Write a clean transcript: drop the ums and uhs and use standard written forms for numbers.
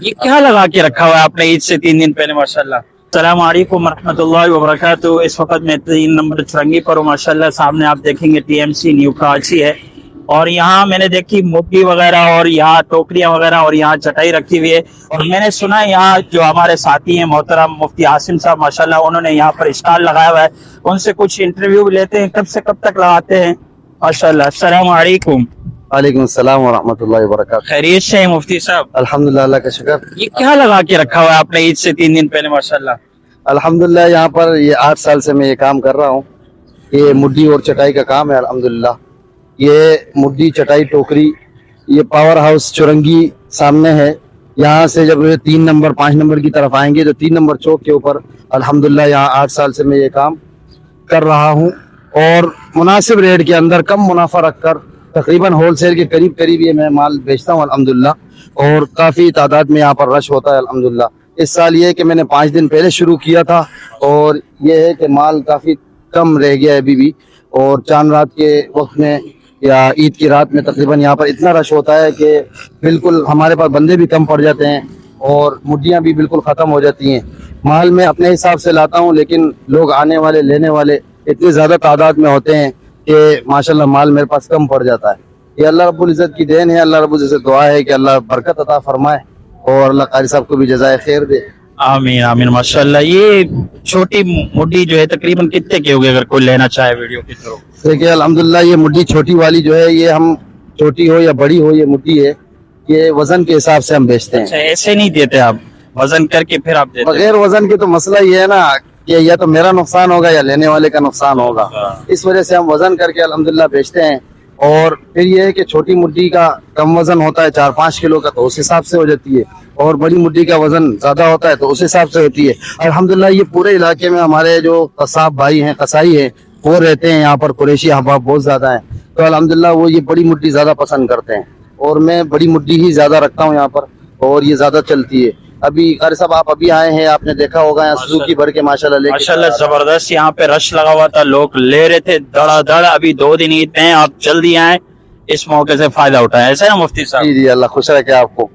یہ کیا لگا کے رکھا ہوا ہے آپ نے عید سے 3 دن پہلے ماشاءاللہ؟ السلام علیکم ورحمۃ اللہ وبرکاتہ. اس وقت میں 3 نمبر چرنگی پر ہوں ماشاءاللہ. سامنے آپ دیکھیں گے T M C New Karachi ہے, اور یہاں میں نے دیکھی مٹی وغیرہ اور یہاں ٹوکریاں وغیرہ اور یہاں چٹائی رکھی ہوئی ہے. اور میں نے سنا ہے یہاں جو ہمارے ساتھی ہیں محترم مفتی عاصم صاحب ماشاءاللہ, انہوں نے یہاں پر اسٹال لگایا ہوا ہے. ان سے کچھ انٹرویو لیتے ہیں, کب سے کب تک لگاتے ہیں ماشاءاللہ. السلام علیکم. وعلیکم السلام ورحمۃ اللہ وبرکاتہ. خیریت سے ہیں مفتی صاحب؟ الحمدللہ, اللہ کا شکر. یہ کیا لگا کے رکھا ہوا ہے آپ نے عید سے 3 دن پہلے ماشاءاللہ؟ الحمدللہ یہاں پر یہ 8 سال سے میں یہ کام کر رہا ہوں. یہ مڈی اور چٹائی کا کام ہے الحمدللہ. یہ مڈی چٹائی ٹوکری, یہ پاور ہاؤس چرنگی سامنے ہے. یہاں سے جب 3 نمبر 5 نمبر کی طرف آئیں گے تو 3 نمبر چوک کے اوپر الحمدللہ یہاں 8 سال سے میں یہ کام کر رہا ہوں, اور مناسب ریٹ کے اندر کم منافع رکھ کر تقریباً ہول سیل کے قریب یہ میں مال بیچتا ہوں الحمدللہ. اور کافی تعداد میں یہاں پر رش ہوتا ہے الحمدللہ. اس سال یہ ہے کہ میں نے 5 دن پہلے شروع کیا تھا, اور یہ ہے کہ مال کافی کم رہ گیا ہے ابھی بھی. اور چاند رات کے وقت میں یا عید کی رات میں تقریباً یہاں پر اتنا رش ہوتا ہے کہ بالکل ہمارے پاس بندے بھی کم پڑ جاتے ہیں, اور مڈیاں بھی بالکل ختم ہو جاتی ہیں. مال میں اپنے حساب سے لاتا ہوں, لیکن لوگ آنے والے لینے والے اتنی زیادہ تعداد میں ہوتے ہیں کہ ماشاءاللہ مال میرے پاس کم پڑ جاتا ہے. یہ اللہ رب العزت کی دین ہے. اللہ رب العزت دعا ہے کہ اللہ برکت عطا فرمائے, اور اللہ قاری صاحب کو بھی جزائے خیر دے. آمین آمین ماشاءاللہ. یہ چھوٹی مڈی جو ہے تقریباً کتنے کی ہوگی اگر کوئی لینا چاہے ویڈیو کے تھرو؟ دیکھیے الحمدللہ یہ مڈی چھوٹی والی جو ہے, یہ ہم چھوٹی ہو یا بڑی ہو یہ مڈی ہے, یہ وزن کے حساب سے ہم بیچتے ہیں. اچھا, ایسے نہیں دیتے آپ, وزن کر کے پھر آپ دیتے ہیں؟ بغیر وزن کے تو مسئلہ یہ ہے نا کہ یا تو میرا نقصان ہوگا یا لینے والے کا نقصان ہوگا, اس وجہ سے ہم وزن کر کے الحمدللہ بیچتے ہیں. اور پھر یہ ہے کہ چھوٹی مڈی کا کم وزن ہوتا ہے 4-5 کلو کا, تو اس حساب سے ہو جاتی ہے, اور بڑی مڈی کا وزن زیادہ ہوتا ہے تو اس حساب سے ہوتی ہے. الحمدللہ یہ پورے علاقے میں ہمارے جو قصاب بھائی ہیں, قصائی ہیں, وہ رہتے ہیں یہاں پر. قریشی احباب بہت زیادہ ہیں, تو الحمدللہ وہ یہ بڑی مڈی زیادہ پسند کرتے ہیں, اور میں بڑی مڈی ہی زیادہ رکھتا ہوں یہاں پر, اور یہ زیادہ چلتی ہے. ابھی قاری صاحب آپ ابھی آئے ہیں, آپ نے دیکھا ہوگا یہاں سوزوکی بھر کے ماشاءاللہ لے کے ماشاءاللہ زبردست. یہاں پہ رش لگا ہوا تھا, لوگ لے رہے تھے دڑا دڑ. ابھی 2 دن عید میں, آپ جلدی آئیں, اس موقع سے فائدہ اٹھائیں. ایسا ہے نا مفتی صاحب؟ جی اللہ خوش رکھے آپ کو.